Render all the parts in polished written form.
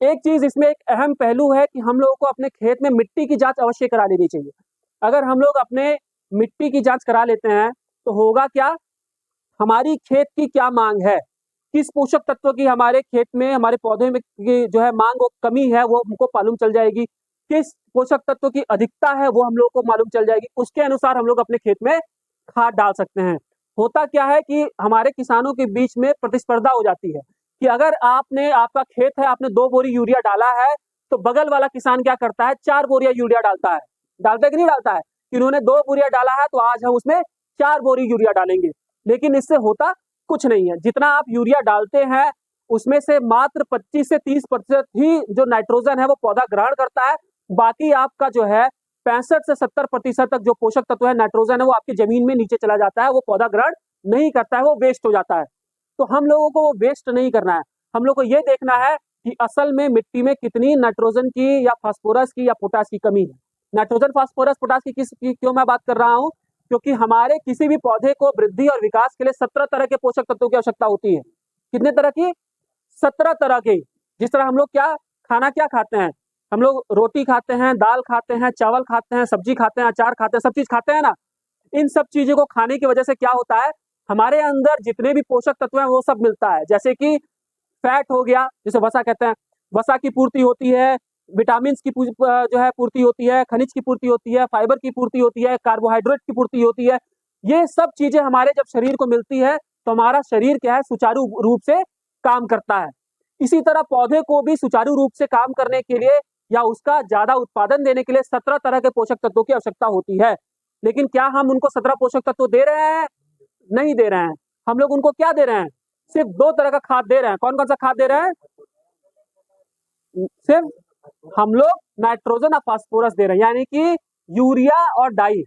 एक चीज़ इसमें एक अहम पहलू है कि हम लोगों को अपने खेत में मिट्टी की जाँच अवश्य करा लेनी चाहिए। अगर हम लोग अपने मिट्टी की जाँच करा लेते हैं, तो होगा क्या, हमारी खेत की क्या माँग है, किस पोषक तत्व की हमारे खेत में, हमारे पौधे में की जो है माँग वो कमी है, वो हमको मालूम चल जाएगी। किस पोषक तत्व की अधिकता है, वो हम लोगों को मालूम चल जाएगी। उसके अनुसार हम लोग अपने खेत में खाद डाल सकते हैं। होता क्या है कि हमारे किसानों के बीच में प्रतिस्पर्धा हो जाती है कि अगर आपका खेत है, आपने 2 बोरी यूरिया डाला है, तो बगल वाला किसान क्या करता है, 4 बोरियाँ यूरिया डालता है। डालता है कि नहीं डालता है? कि उन्होंने 2 बोरियाँ डाला है, तो आज हम उसमें 4 बोरी यूरिया डालेंगे। लेकिन इससे होता कुछ नहीं है। जितना आप यूरिया डालते हैं, उसमें से मात्र 25 से 30% ही जो नाइट्रोजन है वो पौधा ग्रहण करता है। बाकी आपका जो है 65 से 70% तक जो पोषक तत्व है, नाइट्रोजन है, वो आपकी ज़मीन में नीचे चला जाता है, वो पौधा ग्रहण नहीं करता है, वो वेस्ट हो जाता है। तो हम लोगों को वो वेस्ट नहीं करना है। हम लोग को ये देखना है कि असल में मिट्टी में कितनी नाइट्रोजन की या फास्फोरस की या पोटाश की कमी है। नाइट्रोजन, फास्फोरस, पोटाश की क्यों मैं बात कर रहा हूँ? क्योंकि हमारे किसी भी पौधे को वृद्धि और विकास के लिए 17 तरह के पोषक तत्वों की आवश्यकता होती है। कितने तरह की? 17 तरह के। जिस तरह हम लोग खाना क्या खाते हैं? हम लोग रोटी खाते हैं, दाल खाते हैं, चावल खाते हैं, सब्जी खाते हैं, अचार खाते हैं, सब चीज़ खाते हैं ना? इन सब चीज़ों को खाने की वजह से क्या होता है, हमारे अंदर जितने भी पोषक तत्व हैं वो सब मिलता है। जैसे कि फैट हो गया, जिसे वसा कहते हैं, वसा की पूर्ति होती है, विटामिन्स की जो है पूर्ति होती है, खनिज की पूर्ति होती है, फाइबर की पूर्ति होती है, कार्बोहाइड्रेट की पूर्ति होती है। ये सब चीज़ें हमारे जब शरीर को मिलती है, तो हमारा शरीर क्या है, सुचारू रूप से काम करता है। इसी तरह पौधे को भी सुचारू रूप से काम करने के लिए या उसका ज़्यादा उत्पादन देने के लिए 17 तरह के पोषक तत्वों की आवश्यकता होती है। लेकिन क्या हम उनको 17 पोषक तत्व दे रहे हैं? नहीं दे रहे हैं। हम लोग उनको क्या दे रहे हैं? सिर्फ 2 तरह का खाद दे रहे हैं। कौन-कौन सा खाद दे रहे हैं? सिर्फ हम लोग नाइट्रोजन और फास्फोरस दे रहे हैं, यानी कि यूरिया और डाई,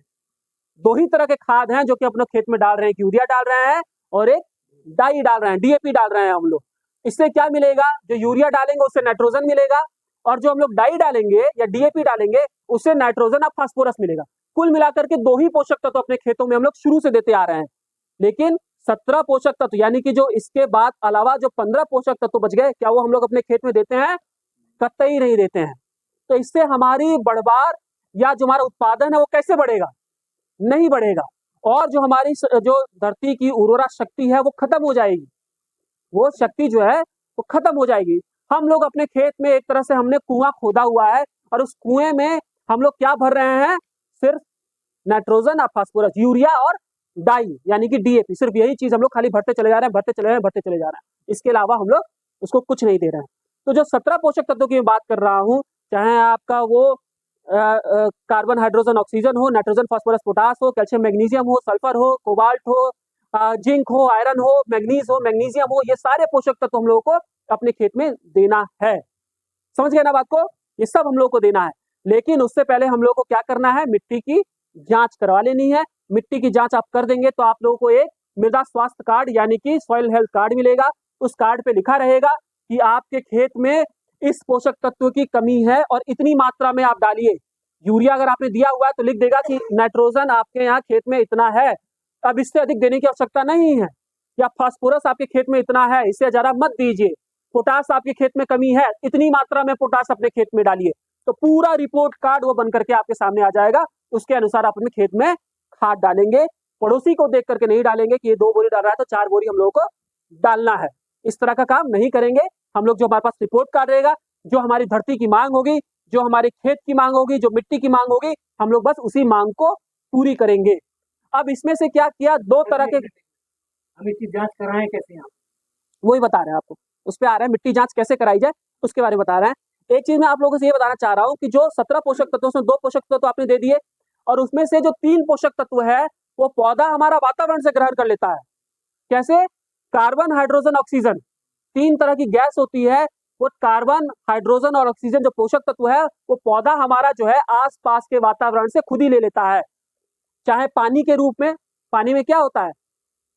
2 ही तरह के खाद हैं जो कि अपने खेत में डाल रहे हैं। एक यूरिया डाल रहे हैं और एक डाई डाल रहे हैं, डीएपी डाल रहे हैं हम लोग। इससे क्या मिलेगा? जो यूरिया डालेंगे उससे नाइट्रोजन मिलेगा और जो हम लोग डाई डालेंगे या डीएपी डालेंगे उससे नाइट्रोजन और फास्फोरस मिलेगा। कुल मिलाकर के 2 ही पोषक तत्व अपने खेतों में हम लोग शुरू से देते आ रहे हैं। लेकिन 17 पोषक तत्व, यानी कि जो इसके बाद अलावा जो 15 पोषक तत्व बच गए, क्या वो हम लोग अपने खेत में देते हैं? कतई नहीं देते हैं। तो इससे हमारी बढ़वार या जो हमारा उत्पादन है वो कैसे बढ़ेगा? नहीं बढ़ेगा। और जो हमारी जो धरती की उर्वरा शक्ति है वो खत्म हो जाएगी। वो शक्ति जो है वो खत्म हो जाएगी। हम लोग अपने खेत में एक तरह से हमने कुआं खोदा हुआ है और उस कुएं में हम लोग क्या भर रहे हैं? सिर्फ नाइट्रोजन और फास्फोरस, यूरिया और डाई, यानी कि डीएपी। सिर्फ यही चीज हम लोग खाली भरते चले जा रहे हैं, भरते चले जा रहे हैं, भरते चले जा रहे हैं। इसके अलावा हम लोग उसको कुछ नहीं दे रहे हैं। तो जो 17 पोषक तत्वों की मैं बात कर रहा हूँ, चाहे आपका वो कार्बन, हाइड्रोजन, ऑक्सीजन हो, नाइट्रोजन, फास्फोरस, पोटास हो, कैल्शियम, मैग्नीशियम हो, सल्फर हो, कोबाल्ट हो, जिंक हो, आयरन हो, मैग्नीज हो, मैग्नीशियम हो, ये सारे पोषक तत्व हम लोगों को अपने खेत में देना है। समझ गए ना बात को? ये सब हम लोग को देना है। लेकिन उससे पहले हम लोग को क्या करना है? मिट्टी की जांच करवा लेनी है। मिट्टी की जांच आप कर देंगे तो आप लोगों को एक मृदा स्वास्थ्य कार्ड यानी कि सॉइल हेल्थ कार्ड मिलेगा। उस कार्ड पे लिखा रहेगा कि आपके खेत में इस पोषक तत्व की कमी है और इतनी मात्रा में आप डालिए। यूरिया अगर आपने दिया हुआ है तो लिख देगा कि नाइट्रोजन आपके यहाँ खेत में इतना है, अब इससे अधिक देने की आवश्यकता नहीं है। या फास्फोरस आपके खेत में इतना है, इससे ज़्यादा मत दीजिए। पोटास आपके खेत में कमी है, इतनी मात्रा में पोटास अपने खेत में डालिए। तो पूरा रिपोर्ट कार्ड वो बन करके आपके सामने आ जाएगा। उसके अनुसार आप अपने खेत में खाद डालेंगे। पड़ोसी को देख करके नहीं डालेंगे कि ये 2 बोरी डाल रहा है तो 4 बोरी हम लोगों को डालना है। इस तरह का काम नहीं करेंगे। हम लोग जो हमारे पास रिपोर्ट कार्ड रहेगा, जो हमारी धरती की मांग होगी, जो हमारे खेत की मांग होगी, जो मिट्टी की मांग होगी, हम लोग बस उसी मांग को पूरी करेंगे। अब इसमें से क्या किया, 2 तरह के, हम इसकी जांच कराएं कैसे? आप वही बता रहे हैं आपको, उस पे आ रहे हैं, मिट्टी जांच कैसे कराई जाए उसके बारे में बता रहे हैं। एक चीज मैं आप लोगों से ये बताना चाह रहा हूँ कि जो 17 पोषक तत्वों से 2 पोषक तत्व तो आपने दे दिए और उसमें से जो 3 पोषक तत्व है वो पौधा हमारा वातावरण से ग्रहण कर लेता है। कैसे? कार्बन, हाइड्रोजन, ऑक्सीजन, 3 तरह की गैस होती है। वो कार्बन, हाइड्रोजन और ऑक्सीजन जो पोषक तत्व है वो पौधा हमारा जो है आसपास के वातावरण से खुद ही ले लेता है। चाहे पानी के रूप में, पानी में क्या होता है?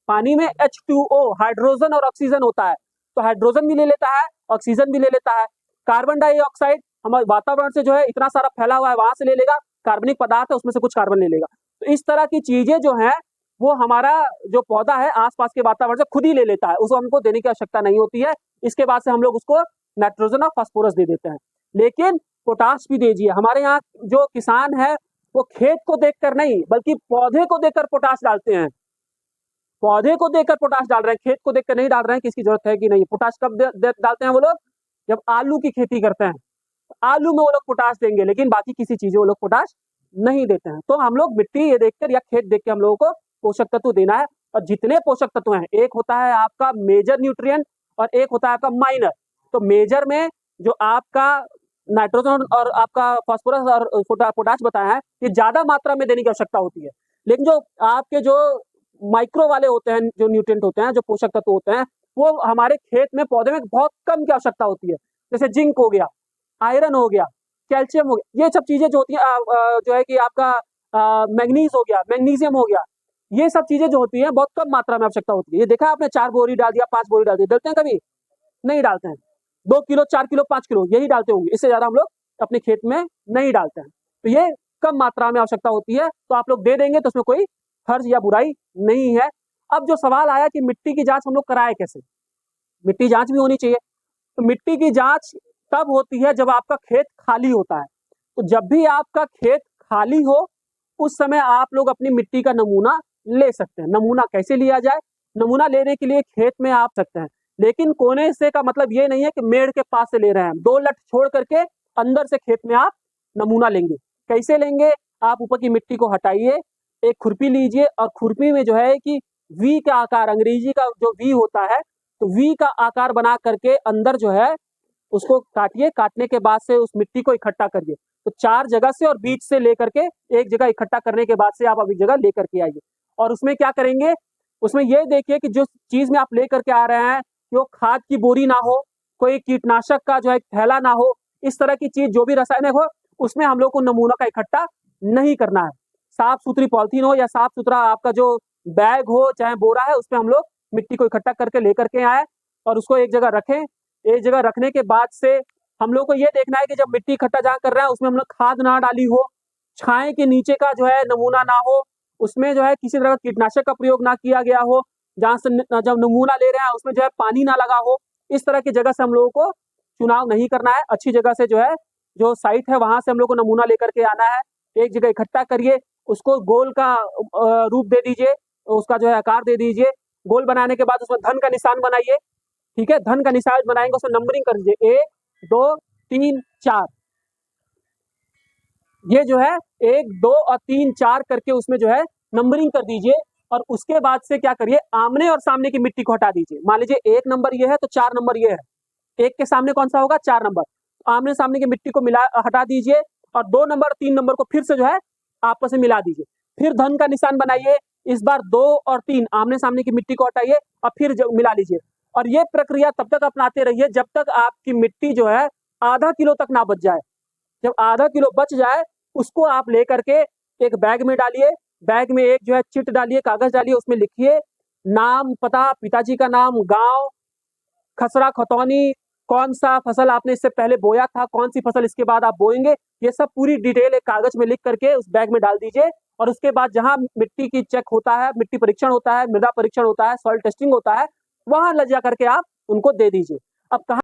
पानी में H2O, हाइड्रोजन और ऑक्सीजन होता है। तो हाइड्रोजन भी ले लेता है, ऑक्सीजन भी ले लेता है। कार्बन डाइऑक्साइड हमारे वातावरण से जो है इतना सारा फैला हुआ है वहां से ले लेगा, कार्बनिक पदार्थ है उसमें से कुछ कार्बन ले लेगा। तो इस तरह की चीजें जो है वो हमारा जो पौधा है आसपास के वातावरण से खुद ही ले लेता है, उसको हमको देने की आवश्यकता नहीं होती है। इसके बाद से हम लोग उसको नाइट्रोजन और फास्फोरस दे देते हैं, लेकिन पोटाश भी दीजिए। हमारे यहाँ जो किसान है वो खेत को देखकर नहीं बल्कि पौधे को देखकर पोटाश डालते हैं, पौधे को देखकर पोटाश डाल रहे हैं, खेत को देखकर नहीं डाल रहे हैं कि इसकी जरूरत है कि नहीं। पोटाश कब डालते हैं वो लोग? जब आलू की खेती करते हैं, आलू में वो लोग पोटाश देंगे, लेकिन बाकी किसी चीज में वो लोग पोटाश नहीं देते हैं। तो हम लोग मिट्टी ये देखकर या खेत देख के हम लोगों को पोषक तत्व देना है। और जितने पोषक तत्व हैं, एक होता है आपका मेजर न्यूट्रिएंट और एक होता है आपका माइनर। तो मेजर में जो आपका नाइट्रोजन और आपका फास्फोरस और पोटाश बताया है, ये ज्यादा मात्रा में देने की आवश्यकता होती है। लेकिन जो आपके जो माइक्रो वाले होते हैं, जो न्यूट्रिएंट होते हैं, जो पोषक तत्व होते हैं, वो हमारे खेत में पौधे में बहुत कम की आवश्यकता होती है। जैसे जिंक हो गया, आयरन हो गया, कैल्शियम हो गया, ये सब चीजें जो होती है जो है कि आपका मैग्नीज हो गया, मैग्नीशियम हो गया, ये सब चीजें जो होती हैं बहुत कम मात्रा में आवश्यकता होती है। ये देखा आपने 4 बोरी डाल दिया, 5 बोरी डाल दिया, डालते हैं कभी? नहीं डालते हैं। 2 किलो, 4 किलो, 5 किलो यही डालते होंगे, इससे ज्यादा हम लोग अपने खेत में नहीं डालते हैं। तो ये कम मात्रा में आवश्यकता होती है, तो आप लोग दे देंगे तो उसमें कोई हर्ज या बुराई नहीं है। अब जो सवाल आया कि मिट्टी की जांच हम लोग कराए कैसे? मिट्टी जांच भी होनी चाहिए। तो मिट्टी की जांच तब होती है जब आपका खेत खाली होता है। तो जब भी आपका खेत खाली हो, उस समय आप लोग अपनी मिट्टी का नमूना ले सकते हैं। नमूना कैसे लिया जाए? नमूना लेने के लिए खेत में आप सकते हैं, लेकिन कोने से का मतलब ये नहीं है कि मेड़ के पास से ले रहे हैं। 2 लट छोड़ करके अंदर से खेत में आप नमूना लेंगे। कैसे लेंगे? आप ऊपर की मिट्टी को हटाइए, एक खुरपी लीजिए और खुरपी में जो है कि वी का आकार, अंग्रेजी का जो वी होता है, तो वी का आकार बना करके अंदर जो है उसको काटिए। काटने के बाद से उस मिट्टी को इकट्ठा करिए। तो 4 जगह से और बीच से लेकर के एक जगह इकट्ठा करने के बाद से आप अभी जगह लेकर के आइए। और उसमें क्या करेंगे? उसमें ये देखिए कि जो चीज में आप लेकर के आ रहे हैं, वो खाद की बोरी ना हो, कोई कीटनाशक का जो है थैला ना हो, इस तरह की चीज जो भी रासायनिक हो, उसमें हम लोग को नमूना का इकट्ठा नहीं करना है। साफ सुथरी पॉलिथीन हो या साफ सुथरा आपका जो बैग हो चाहे बोरा है, उसमें हम लोग मिट्टी को इकट्ठा करके लेकर के आए और उसको एक जगह रखें। एक जगह रखने के बाद से हम लोग को ये देखना है कि जब मिट्टी इकट्ठा जहाँ कर रहे हैं उसमें हम लोग खाद ना डाली हो, छाए के नीचे का जो है नमूना ना हो, उसमें जो है किसी तरह का कीटनाशक का प्रयोग ना किया गया हो, जहाँ से जब नमूना ले रहे हैं उसमें जो है पानी ना लगा हो। इस तरह की जगह से हम लोगों को चुनाव नहीं करना है। अच्छी जगह से जो है, जो साइट है वहां से हम लोग को नमूना लेकर के आना है। एक जगह इकट्ठा करिए, उसको गोल का रूप दे दीजिए, उसका जो है आकार दे दीजिए। गोल बनाने के बाद उसमें धन का निशान बनाइए। ठीक है, धन का निशान बनाएंगे, उसमें नंबरिंग कर दीजिए 1 2 3 4। ये जो है 1 2 और 3 4 करके उसमें जो है नंबरिंग कर दीजिए। और उसके बाद से क्या करिए, आमने और सामने की मिट्टी को हटा दीजिए। मान लीजिए 1 नंबर ये है तो 4 नंबर ये है, 1 के सामने कौन सा होगा? 4 नंबर। आमने सामने की मिट्टी को हटा दीजिए और 2 नंबर 3 नंबर को फिर से जो है आपस में मिला दीजिए। फिर धन का निशान बनाइए। इस बार 2 और 3 आमने सामने की मिट्टी को हटाइए और फिर मिला लीजिए। और ये प्रक्रिया तब तक अपनाते रहिए जब तक आपकी मिट्टी जो है आधा किलो तक ना बच जाए। जब आधा किलो बच जाए, उसको आप लेकर के एक बैग में डालिए। बैग में एक जो है चिट डालिए, कागज डालिए, उसमें लिखिए नाम, पता, पिताजी का नाम, गांव, खसरा खतौनी, कौन सा फसल आपने इससे पहले बोया था, कौन सी फसल इसके बाद आप बोएंगे, ये सब पूरी डिटेल एक कागज में लिख करके उस बैग में डाल दीजिए। और उसके बाद जहां मिट्टी की चेक होता है, मिट्टी परीक्षण होता है, मृदा परीक्षण होता है, सॉइल टेस्टिंग होता है, वहां ले जा करके आप उनको दे दीजिए। अब कहा